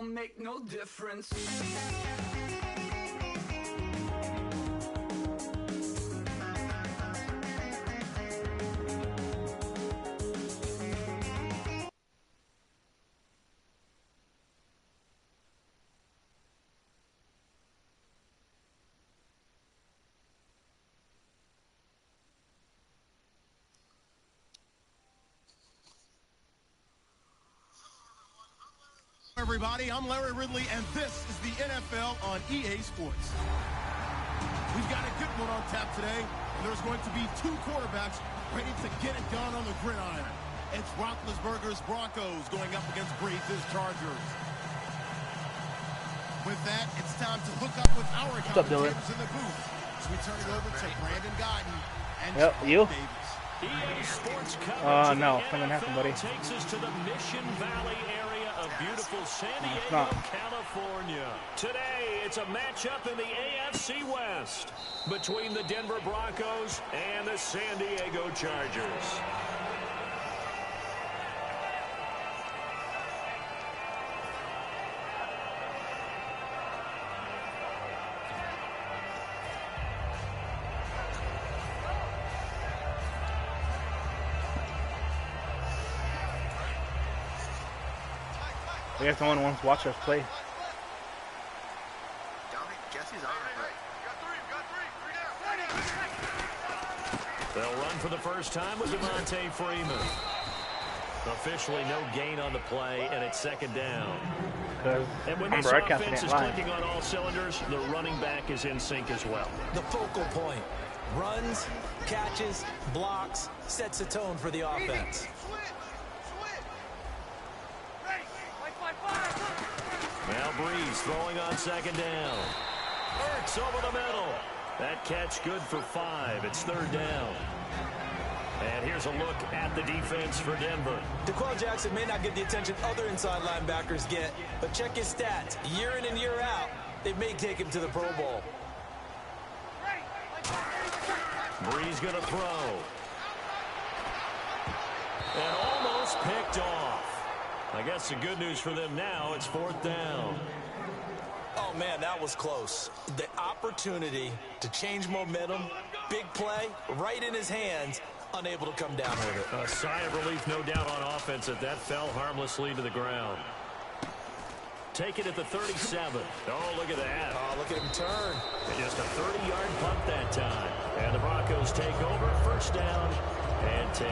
don't make no difference. Everybody, I'm Larry Ridley, and this is the NFL on EA Sports. We've got a good one on tap today, and there's going to be two quarterbacks ready to get it done on the gridiron. It's Roethlisberger's Broncos going up against Brees' Chargers. With that, it's time to hook up with our commentators in the booth. So we turn it over to Brandon Guyton and you? Davis. EA Sports coverage no, something happened, buddy. Takes us to the Mission Valley area of beautiful San Diego, California. Today, it's a matchup in the AFC West between the Denver Broncos and the San Diego Chargers. I guess no one wants to watch us play. They'll run for the first time with Devontae Freeman. Officially no gain on the play, and it's second down. And when this offense is clicking on all cylinders, the running back is in sync as well. The focal point. Runs, catches, blocks, sets a tone for the offense. Now Brees throwing on second down. Hurts over the middle. That catch good for 5. It's third down. And here's a look at the defense for Denver. DeQuell Jackson may not get the attention other inside linebackers get, but check his stats. Year in and year out, they may take him to the Pro Bowl. Brees going to throw. And almost picked off. I guess the good news for them now, it's fourth down. Oh, man, that was close. The opportunity to change momentum, big play, right in his hands, unable to come down with it. A sigh of relief, no doubt, on offense that fell harmlessly to the ground. Take it at the 37. Oh, look at that. Oh, look at him turn. Just a 30-yard punt that time. And the Broncos take over, first down and 10.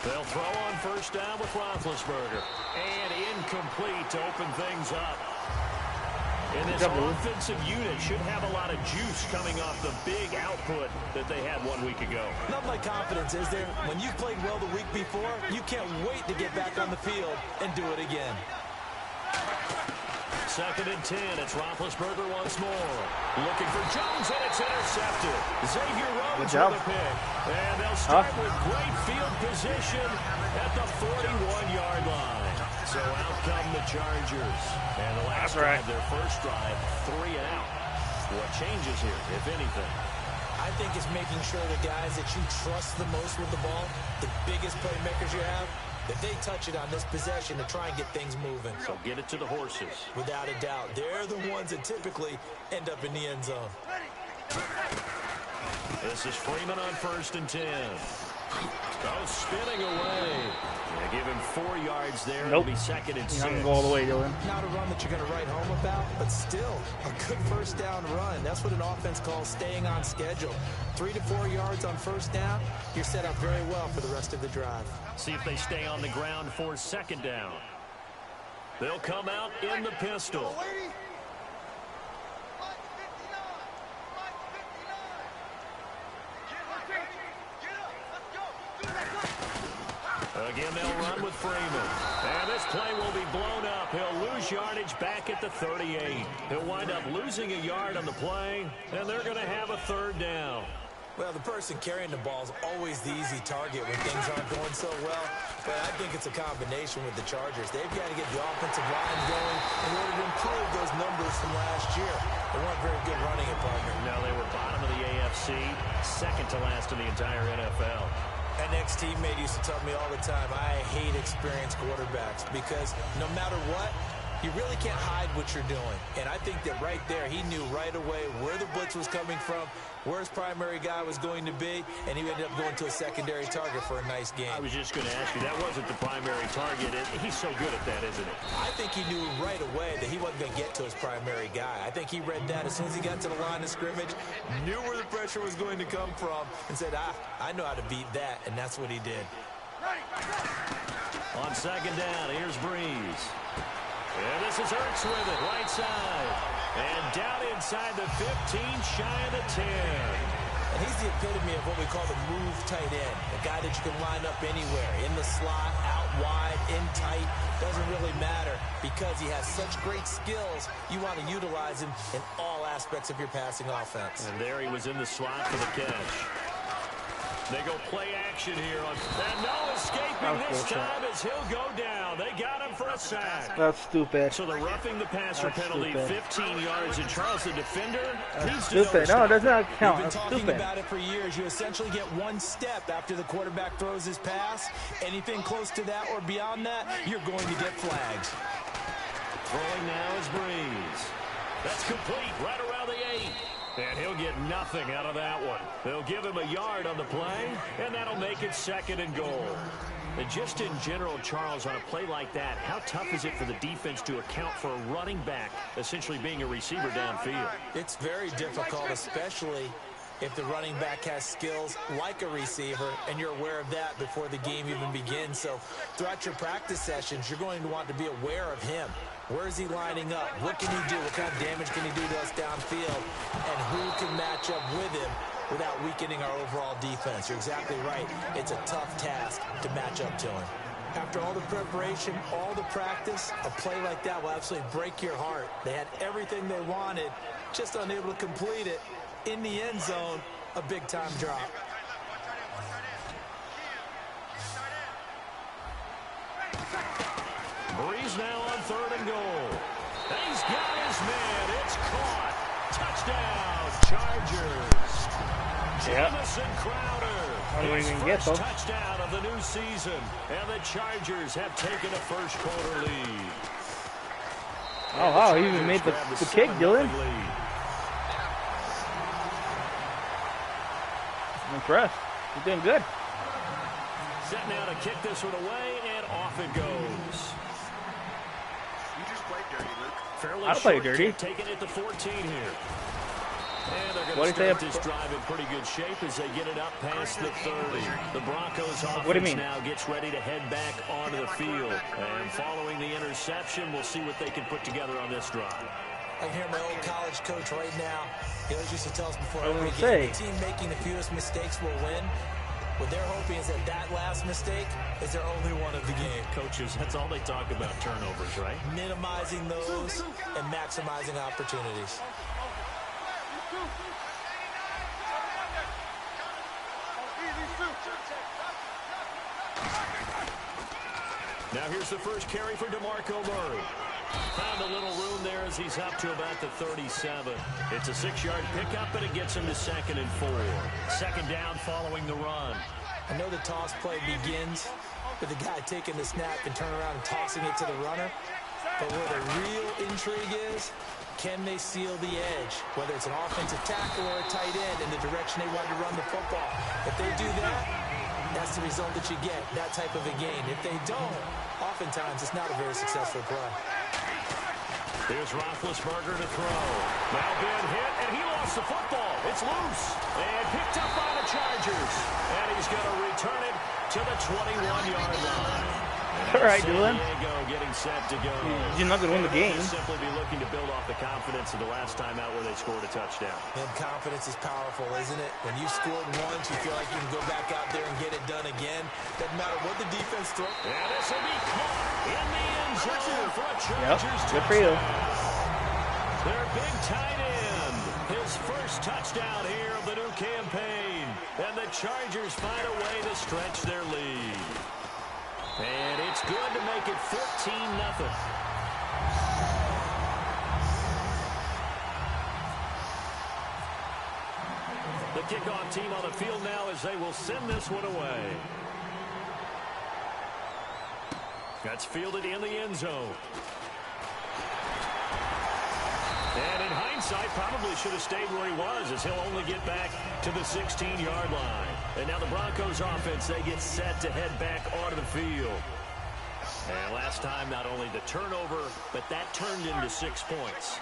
They'll throw on first down with Roethlisberger. And incomplete to open things up. And this offensive unit should have a lot of juice coming off the big output that they had 1 week ago. Not like confidence, is there? When you've played well the week before, you can't wait to get back on the field and do it again. Second and 10. It's Roethlisberger once more. Looking for Jones, and it's intercepted. Xavier Rhodes with a pick. And they'll start with great field position at the 41-yard line. So out come the Chargers. And the last drive, their first drive, 3 and out. What changes here, if anything? I think it's making sure the guys that you trust the most with the ball, the biggest playmakers you have, that they touch it on this possession to try and get things moving. So get it to the horses. Without a doubt. They're the ones that typically end up in the end zone. This is Freeman on first and 10. Oh, spinning away. They give him 4 yards there. It'll be second and 6. Go all the way, Dylan. Not a run that you're going to write home about, but still a good first down run. That's what an offense calls staying on schedule. 3 to 4 yards on first down, you're set up very well for the rest of the drive. See if they stay on the ground for second down. They'll come out in the pistol. Again, they'll run with Freeman. And this play will be blown up. He'll lose yardage back at the 38. He'll wind up losing a yard on the play, and they're going to have a third down. Well, the person carrying the ball is always the easy target when things aren't going so well. But I think it's a combination with the Chargers. They've got to get the offensive line going in order to improve those numbers from last year. They weren't very good running it, partner. No, they were bottom of the AFC, second to last in the entire NFL. An ex-teammate used to tell me all the time, I hate experienced quarterbacks because no matter what, you really can't hide what you're doing. And I think that right there, he knew right away where the blitz was coming from, where his primary guy was going to be, and he ended up going to a secondary target for a nice game. I was just going to ask you, that wasn't the primary target. He's so good at that, isn't it? I think he knew right away that he wasn't going to get to his primary guy. I think he read that as soon as he got to the line of scrimmage, knew where the pressure was going to come from, and said, I know how to beat that, and that's what he did. On second down, here's Breeze. And this is Hurts with it, right side. And down inside the 15, shy of the 10. And he's the epitome of what we call the move tight end. A guy that you can line up anywhere, in the slot, out wide, in tight. Doesn't really matter because he has such great skills. You want to utilize him in all aspects of your passing offense. And there he was in the slot for the catch. They go play action here. And no escaping this time as he'll go down. They got him for a sack. That's stupid. So the roughing the passer penalty, stupid. 15 yards. And Charles, the defender, That's stupid. No, it does not count. We've been That's talking stupid. about it for years. You essentially get one step after the quarterback throws his pass. Anything close to that or beyond that, you're going to get flagged. Throwing now is Breeze. That's complete right around the 8. And he'll get nothing out of that one. They'll give him a yard on the play, and that'll make it second and goal. And just in general, Charles, on a play like that, how tough is it for the defense to account for a running back essentially being a receiver downfield? It's very difficult, especially if the running back has skills like a receiver, and you're aware of that before the game even begins. So throughout your practice sessions, you're going to want to be aware of him. Where is he lining up? What can he do? What kind of damage can he do to us downfield? And who can match up with him without weakening our overall defense? You're exactly right. It's a tough task to match up to him. After all the preparation, all the practice, a play like that will absolutely break your heart. They had everything they wanted, just unable to complete it. In the end zone, a big-time drop. Breeze now on third and goal. He's got his man. It's caught. Touchdown, Chargers. Jamison Crowder. His first touchdown of the new season. And the Chargers have taken a first-quarter lead. Oh, wow. He even made the kick, Dylan. I'm impressed. He's doing good. Set now to kick this one away, and off it goes. You just played dirty, Luke. Fairly I play short dirty. kick, taking it to 14 here. And they're What going do to you start say? this drive in pretty good shape as they get it up past the 30. The Broncos offense What do you mean? now gets ready to head back onto the field. And following the interception, we'll see what they can put together on this drive. I hear my old college coach right now. He always used to tell us before I was every gonna game, say. the team making the fewest mistakes will win. What they're hoping is that that last mistake is their only one of the game. Coaches, that's all they talk about, turnovers, right? Minimizing those and maximizing opportunities. Now here's the first carry for DeMarco Murray. Found a little room there as he's up to about the 37. It's a 6-yard pickup, and it gets him to 2nd and 4. Second down following the run. I know the toss play begins with the guy taking the snap and turning around and tossing it to the runner. But where the real intrigue is, can they seal the edge? Whether it's an offensive tackle or a tight end in the direction they want to run the football. If they do that, that's the result that you get, that type of a gain. If they don't, oftentimes it's not a very successful play. Here's Roethlisberger to throw. Now been hit, and he lost the football. It's loose. And picked up by the Chargers. And he's going to return it to the 21-yard line. All right, Dylan. Diego getting set to go. You're not going to win the game. They'll simply be looking to build off the confidence of the last time out where they scored a touchdown. And confidence is powerful, isn't it? When you scored once, you feel like you can go back out there and get it done again. Doesn't matter what the defense throws. And this will be caught in the end zone for a Chargers Yep, good for you. Their big tight end. His first touchdown here of the new campaign. And the Chargers find a way to stretch their lead. And it's good to make it 14-0. The kickoff team on the field now as they will send this one away. That's fielded in the end zone. And in hindsight, probably should have stayed where he was, as he'll only get back to the 16-yard line. And now the Broncos offense, they get set to head back onto the field. And last time, not only the turnover, but that turned into 6 points.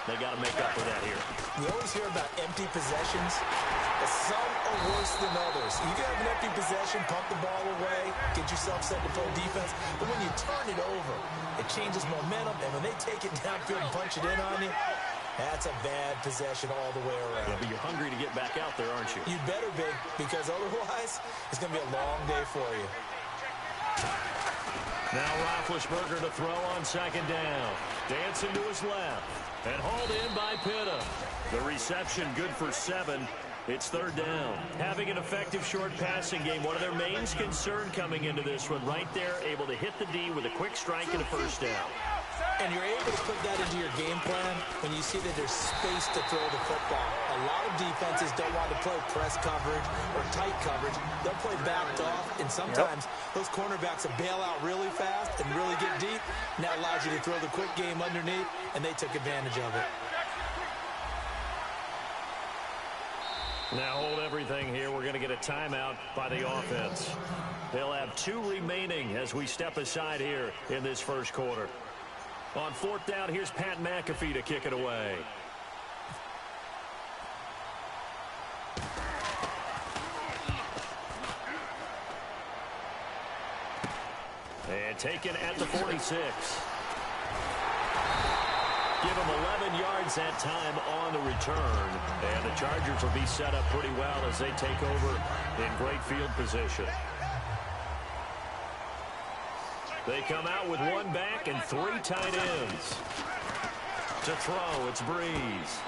They got to make up for that here. We always hear about empty possessions. Some are worse than others. You can have an empty possession, pump the ball away, get yourself set to play defense. But when you turn it over, it changes momentum. And when they take it downfield and punch it in on you, that's a bad possession all the way around. Yeah, but you're hungry to get back out there, aren't you? You better be, because otherwise, it's going to be a long day for you. Now Roethlisberger to throw on second down. Dancing to his left. And hauled in by Pitta. The reception good for 7. It's third down. Having an effective short passing game, one of their main concern coming into this one, right there, able to hit the D with a quick strike and a first down. And you're able to put that into your game plan when you see that there's space to throw the football. A lot of defenses don't want to play press coverage or tight coverage. They'll play backed off, and sometimes those cornerbacks will bail out really fast and really get deep. And that allows you to throw the quick game underneath, and they took advantage of it. Now hold everything here. We're going to get a timeout by the offense. They'll have 2 remaining as we step aside here in this first quarter. On fourth down, here's Pat McAfee to kick it away. And taken at the 46. Give him 11 yards that time on the return. And the Chargers will be set up pretty well as they take over in great field position. They come out with 1 back and 3 tight ends. To throw, it's Breeze.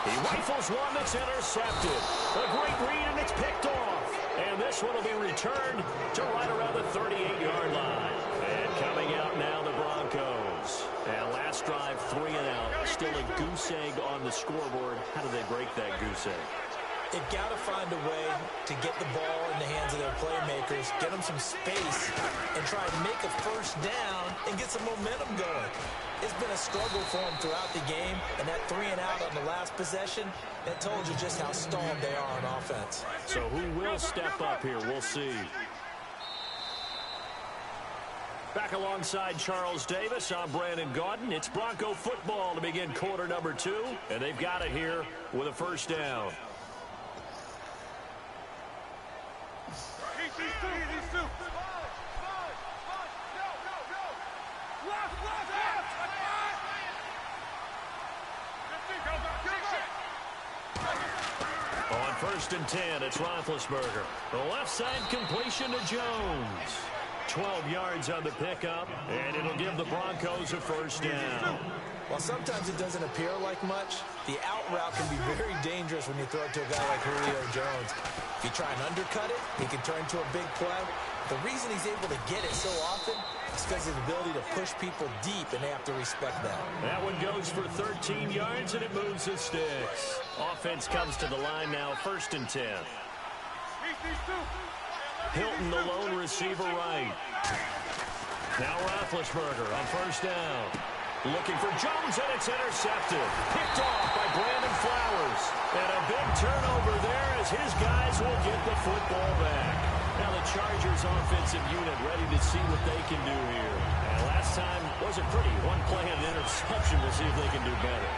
He rifles one that's intercepted. A great read, and it's picked off. And this one will be returned to right around the 38-yard line. And coming out now, the Broncos. And last drive, 3 and out. Still a goose egg on the scoreboard. How do they break that goose egg? They've got to find a way to get the ball in the hands of their playmakers, get them some space, and try and make a first down and get some momentum going. It's been a struggle for them throughout the game, and that 3 and out on the last possession, that told you just how stalled they are on offense. So who will step up here? We'll see. Back alongside Charles Davis, I'm Brandon Gaudin. It's Bronco football to begin quarter number 2, and they've got it here with a first down. On first and 10, it's Roethlisberger. The left side completion to Jones. 12 yards on the pickup, and it'll give the Broncos a first down. While sometimes it doesn't appear like much, the out route can be very dangerous when you throw it to a guy like Julio Jones. If you try and undercut it, he can turn to a big play. The reason he's able to get it so often is because of his ability to push people deep, and they have to respect that. That one goes for 13 yards, and it moves the sticks. Offense comes to the line now, first and 10. Hilton, the lone receiver right. Now Roethlisberger on first down. Looking for Jones, and it's intercepted. Picked off by Brandon Flowers. And a big turnover there as his guys will get the football back. Now the Chargers offensive unit ready to see what they can do here. And last time wasn't pretty. 1 play and an interception. We'll see if they can do better.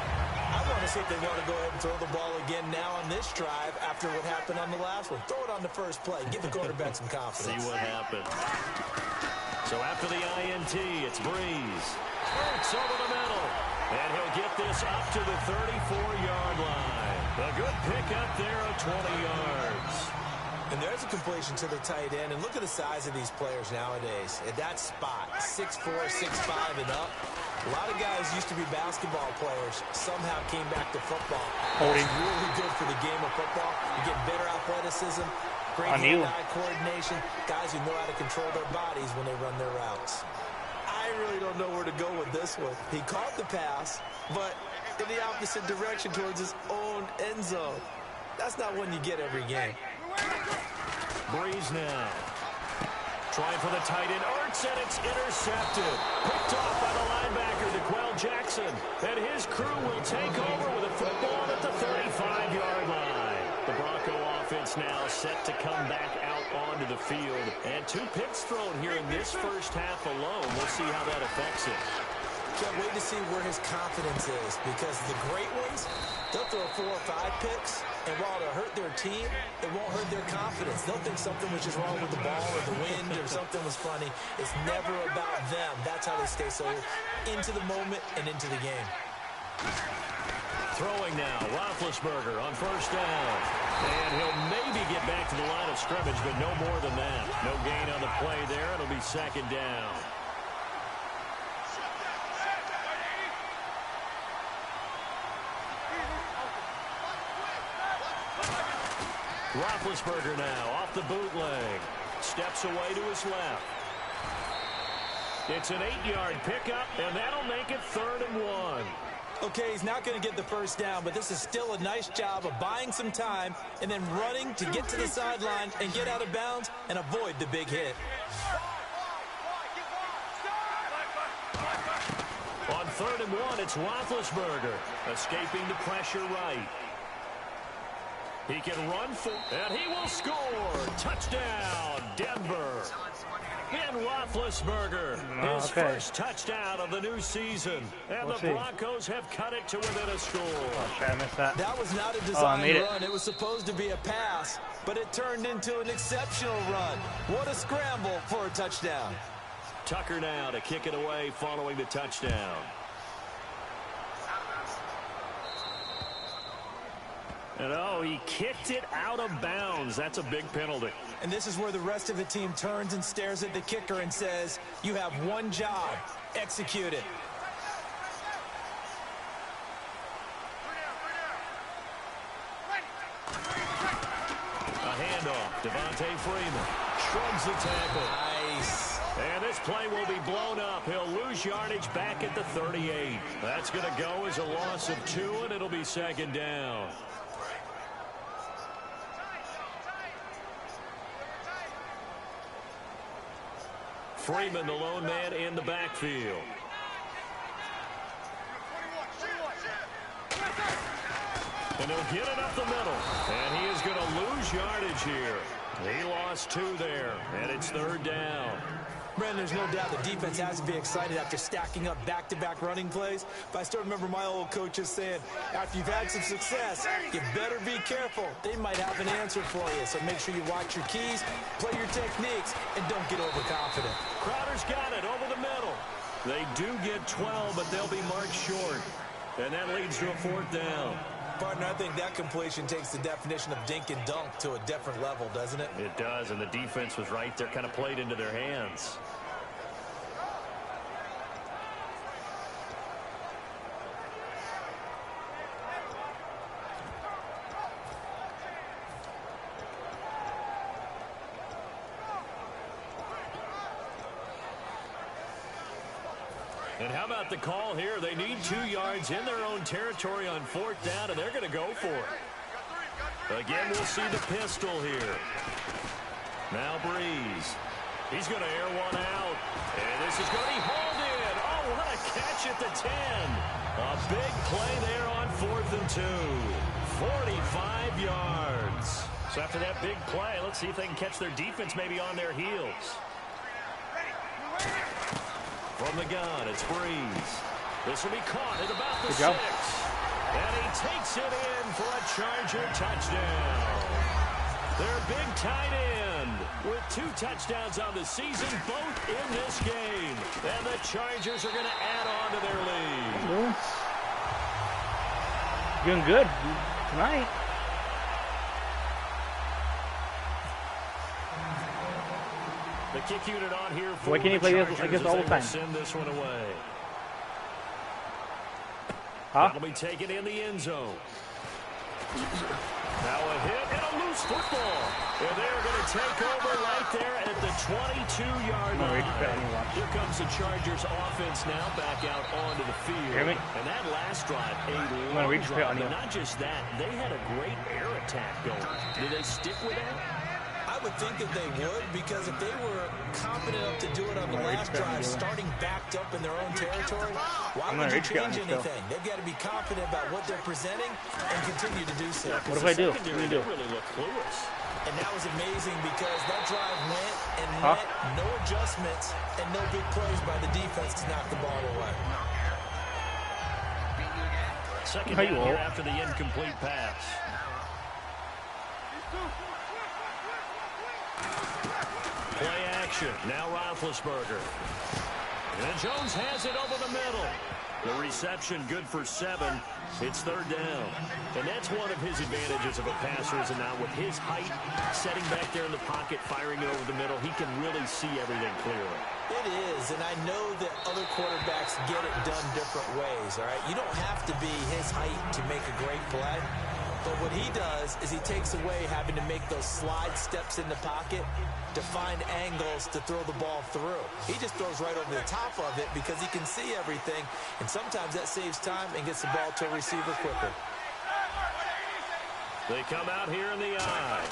I want to see if they want to go ahead and throw the ball again now on this drive after what happened on the last one. Throw it on the first play. Give the quarterback some confidence. See what happens. So after the INT, it's Breeze. Hurts over the middle. And he'll get this up to the 34-yard line. A good pickup there of 20 yards. And there's a completion to the tight end. And look at the size of these players nowadays. At that spot, 6'4", 6'5", and up. A lot of guys used to be basketball players. Somehow came back to football. It's really good for the game of football. You get better athleticism, great hand-eye coordination, guys who know how to control their bodies when they run their routes. I really don't know where to go with this one. He caught the pass, but in the opposite direction towards his own end zone. That's not one you get every game. Breeze now. Trying for the tight end, Ertz, and it's intercepted. Picked off by the linebacker, DeQuell Jackson. And his crew will take over with a football at the 35-yard line. The Bronco offense now set to come back out onto the field. And 2 picks thrown here in this first half alone. We'll see how that affects it. Can't wait to see where his confidence is, because the great ones, they'll throw 4 or 5 picks, and while it'll hurt their team, it won't hurt their confidence. They'll think something was just wrong with the ball or the wind or something was funny. It's never about them. That's how they stay so into the moment and into the game. Throwing now, Roethlisberger on first down. And he'll maybe get back to the line of scrimmage, but no more than that. No gain on the play there. It'll be second down. Roethlisberger now off the bootleg. Steps away to his left. It's an 8-yard pickup, and that'll make it 3rd and 1. Okay, he's not going to get the first down, but this is still a nice job of buying some time and then running to get to the sideline and get out of bounds and avoid the big hit. On 3rd and 1, it's Roethlisberger escaping the pressure right. He can run for, and he will score. Touchdown, Denver. And Roethlisberger, his first touchdown of the new season. And the Broncos have cut it to within a score. I missed that. That was not a design run. It was supposed to be a pass, but it turned into an exceptional run. What a scramble for a touchdown. Tucker now to kick it away following the touchdown. And oh, he kicked it out of bounds. That's a big penalty. And this is where the rest of the team turns and stares at the kicker and says, you have one job, execute it. A handoff, Devontae Freeman shrugs the tackle. Nice. And this play will be blown up. He'll lose yardage back at the 38. That's going to go as a loss of 2, and it'll be second down. Freeman, the lone man in the backfield. And he'll get it up the middle. And he is going to lose yardage here. He lost 2 there, and it's 3rd down. Brandon, there's no doubt the defense has to be excited after stacking up back-to-back running plays. But I still remember my old coaches saying, after you've had some success, you better be careful. They might have an answer for you. So make sure you watch your keys, play your techniques, and don't get overconfident. Crowder's got it over the middle. They do get 12, but they'll be marked short. And that leads to a 4th down. Partner, I think that completion takes the definition of dink and dunk to a different level, doesn't it? It does, and the defense was right there, kind of played into their hands. And how about the call here? They need 2 yards in their own territory on 4th down, and they're going to go for it. Again, we'll see the pistol here. Now Breeze. He's going to air one out. And this is going to be hauled in. Oh, what a catch at the 10. A big play there on 4th and 2. 45 yards. So after that big play, let's see if they can catch their defense maybe on their heels. From the gun, it's Breeze. This will be caught at about the 6. And he takes it in for a Charger touchdown. Their big tight end with 2 touchdowns on the season, both in this game. And the Chargers are going to add on to their lead. Doing good tonight. kick unit on here for Why can't you play this like this all the time? Send this one away. Huh? That'll be taken in the end zone. Now a hit and a loose football. And they're going to take over right there at the 22-yard line. Here comes the Chargers offense now back out onto the field. And that last drive, a long drive. But not just that, they had a great air attack going. Did they stick with that? I would think that they would, because if they were confident enough to do it on the last drive, starting backed up in their own territory, why would you change anything? They've got to be confident about what they're presenting and continue to do so. What if I do? What do you do? Really look clueless. And that was amazing because that drive went and went, no adjustments and no big plays by the defense to knock the ball away. Second down here after the incomplete pass. Play action. Now Roethlisberger. And Jones has it over the middle. The reception good for 7. It's third down. And that's one of his advantages of a passer, is now with his height, setting back there in the pocket, firing it over the middle, he can really see everything clearly. It is, and I know that other quarterbacks get it done different ways, all right? You don't have to be his height to make a great play. But what he does is he takes away having to make those slide steps in the pocket to find angles to throw the ball through. He just throws right over the top of it because he can see everything, and sometimes that saves time and gets the ball to a receiver quicker. They come out here in the eye.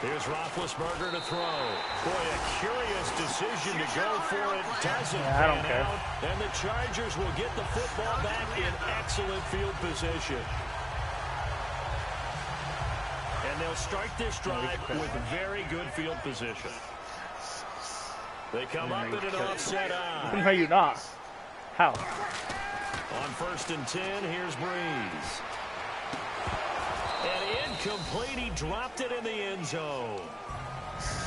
Here's Roethlisberger to throw. Boy, a curious decision to go for it. Doesn't pan out. And the Chargers will get the football back in excellent field position. And they'll start this drive with very good field position. They come up in an offset eye. How are you not? How? On 1st and 10, here's Breeze. And incomplete, he dropped it in the end zone.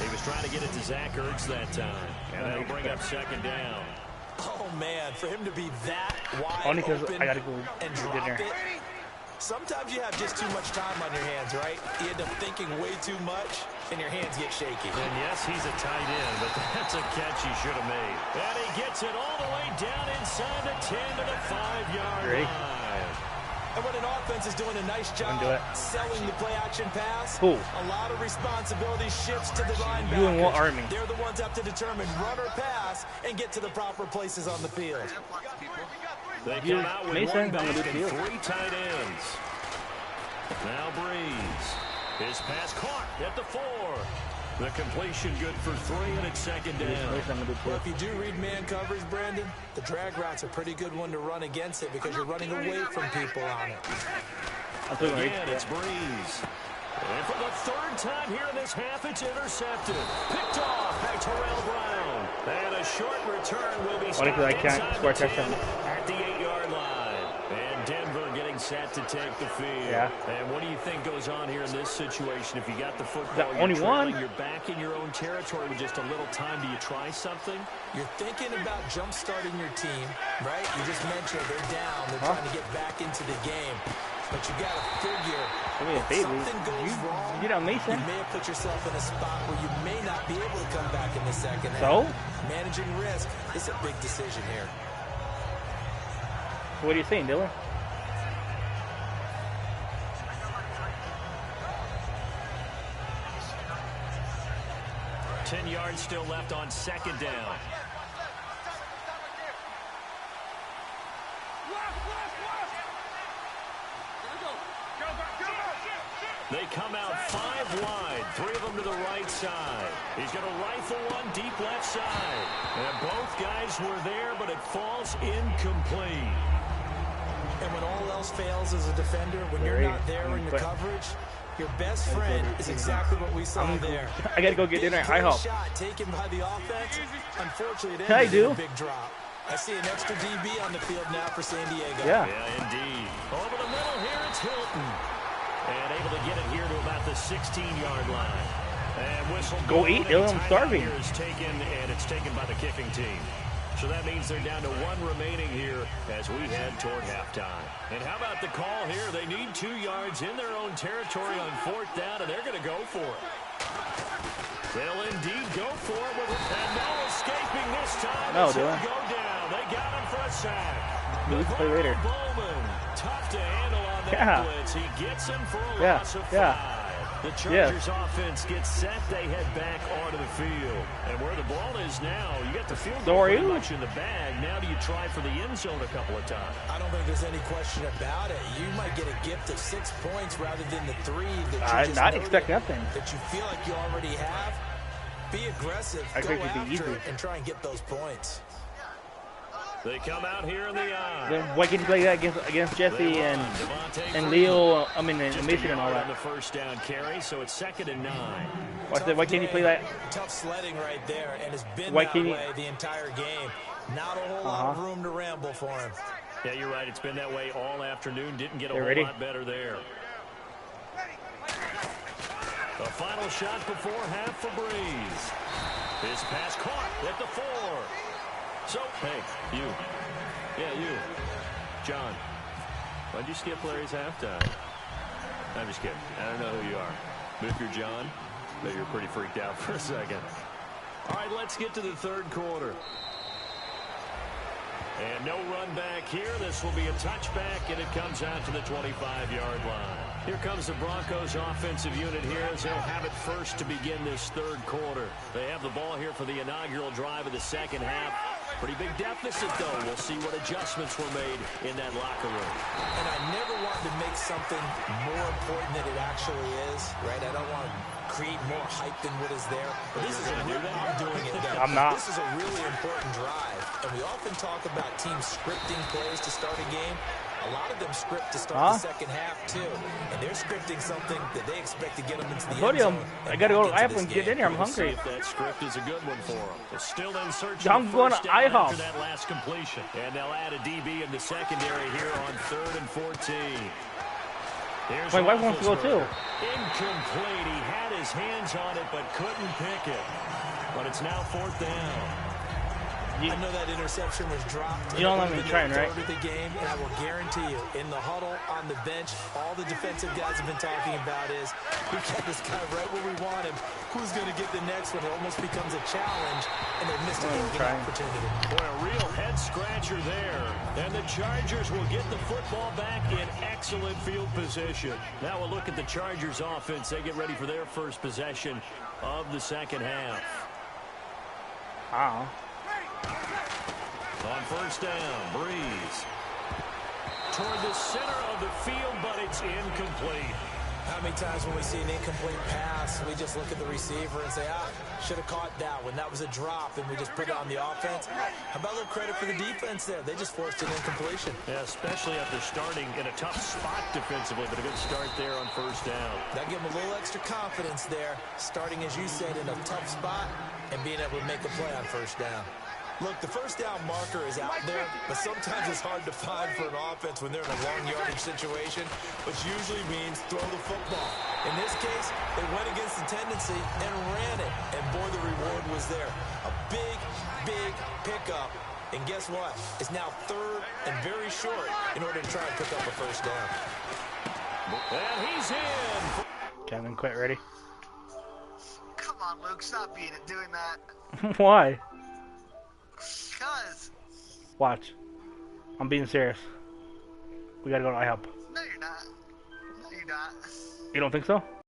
He was trying to get it to Zach Ertz that time. And that'll bring up second down. Oh, man, for him to be that wide only because open I gotta go and drop it. Sometimes you have just too much time on your hands, right? You end up thinking way too much, and your hands get shaky. And yes, he's a tight end, but that's a catch he should have made. And he gets it all the way down inside the 10 to the 5-yard line. And when an offense is doing a nice job selling the play-action pass, a lot of responsibility shifts to the linebackers. You and what army? They're the ones up to determine run or pass and get to the proper places on the field. They come out with one back and 3 tight ends. Now Breeze. His pass caught at the 4. The completion good for 3, and it's second down. Well, if you do read man coverage, Brandon, the drag route's a pretty good one to run against it because you're running away from people on it. Again, it's Breeze. And for the 3rd time here in this half, it's intercepted. Picked off by Terrell Brown. And a short return will be stopped inside the 10 at the 8-yard line. And Denver getting set to take the field. And what do you think goes on here in this situation? If you got the football, you're trailing, you're back in your own territory with just a little time. Do you try something? You're thinking about jump-starting your team, right? You just mentioned they're down. They're trying to get back into the game. But you got to figure if something goes wrong, you may have put yourself in a spot where you may not be able to come back in the second half. Managing risk is a big decision here. What are you saying, Dylan? $10 yards still left on second down. They come out 5 wide, 3 of them to the right side. He's going to rifle one deep left side. And both guys were there, but it falls incomplete. And when all else fails as a defender, when you're not there in the coverage, your best friend is exactly what we saw there. I got to go get dinner at IHOP. Shot taken by the offense. Unfortunately, it ended in a big drop. I see an extra DB on the field now for San Diego. Yeah, indeed. Over the middle here, it's Hilton. And able to get it here to about the 16-yard line. And whistle. Go eat, Dylan. I'm starving. Here is taken, and it's taken by the kicking team. So that means they're down to 1 remaining here as we head toward halftime. And how about the call here? They need 2 yards in their own territory on 4th down, and they're going to go for it. They'll indeed go for it with it. And no escaping this time. No, He'll dude. go down. They got him for a sack. We can play later. Bowman, tough to handle on that Yeah. blitz. He gets him for a Yeah. loss of 5. Yeah. The Chargers offense gets set. They head back onto the field. And where the ball is now, you got the field goal pretty much in the bag. Now do you try for the end zone a couple of times? I don't think there's any question about it. You might get a gift of 6 points rather than the 3 that you I just not noted expect nothing. that you feel like you already have. Be aggressive. I Go think it'd be after easy. it and try and get those points. They come out here in the eye. Then why can't you play that against Jesse and Leo? I mean, and Mason and all that. On the first down carry, so it's 2nd and 9. Why can't you play that? Tough sledding right there, and it's been Why that can't way the entire game. Not a whole lot of room to ramble for him. Yeah, you're right. It's been that way all afternoon. Didn't get a whole ready? lot better there. The final shot before half for Breeze. His pass caught at the 4. So, hey, you. Yeah, you. John, why'd you skip Larry's halftime? I'm just kidding. I don't know who you are. But if you're John, maybe you're pretty freaked out for a second. All right, let's get to the third quarter. And no run back here. This will be a touchback, and it comes out to the 25-yard line. Here comes the Broncos offensive unit here as they'll have it first to begin this third quarter. They have the ball here for the inaugural drive of the second half. Pretty big deficit, though. We'll see what adjustments were made in that locker room. And I never want to make something more important than it actually is, right? I don't want to create more hype than what is there. But this is I'm doing it, though. I'm not. This is a really important drive. And we often talk about teams scripting plays to start a game. A lot of them script to start the second half, too. And they're scripting something that they expect to get them into the end zone. I got to go to IHOP and get in here. I'm hungry. If that script is a good one for them. They're still in search I'm of going to first down IHOP. after that last completion. And they'll add a DB in the secondary here on 3rd and 14. Here's My wife wants to go too. Incomplete. He had his hands on it but couldn't pick it. But it's now 4th down. I know that interception was dropped. You don't let me try, right? Of the game, and I will guarantee you, in the huddle, on the bench, all the defensive guys have been talking about is, we got this guy right where we want him. Who's going to get the next one? It almost becomes a challenge, and they missed a golden opportunity. Boy, a real head-scratcher there. And the Chargers will get the football back in excellent field position. Now we'll look at the Chargers offense. They get ready for their first possession of the second half. Wow. On first down, Breeze. Toward the center of the field, but it's incomplete. How many times when we see an incomplete pass, we just look at the receiver and say, should have caught that one. That was a drop, and we just put it on the offense. How about a little credit for the defense there? They just forced an incompletion. Yeah, especially after starting in a tough spot defensively, but a good start there on first down. That gave them a little extra confidence there, starting, as you said, in a tough spot and being able to make a play on first down. Look, the first down marker is out there, but sometimes it's hard to find for an offense when they're in a long yardage situation, which usually means throw the football. In this case, they went against the tendency and ran it, and boy, the reward was there. A big, big pickup, and guess what? It's now 3rd and very short in order to try and pick up a first down. And he's in. Kevin, quit. Ready? Come on, Luke. Stop doing that. Why? Because. Watch. I'm being serious. We gotta go to IHOP. No, you're not. No, you're not. You don't think so?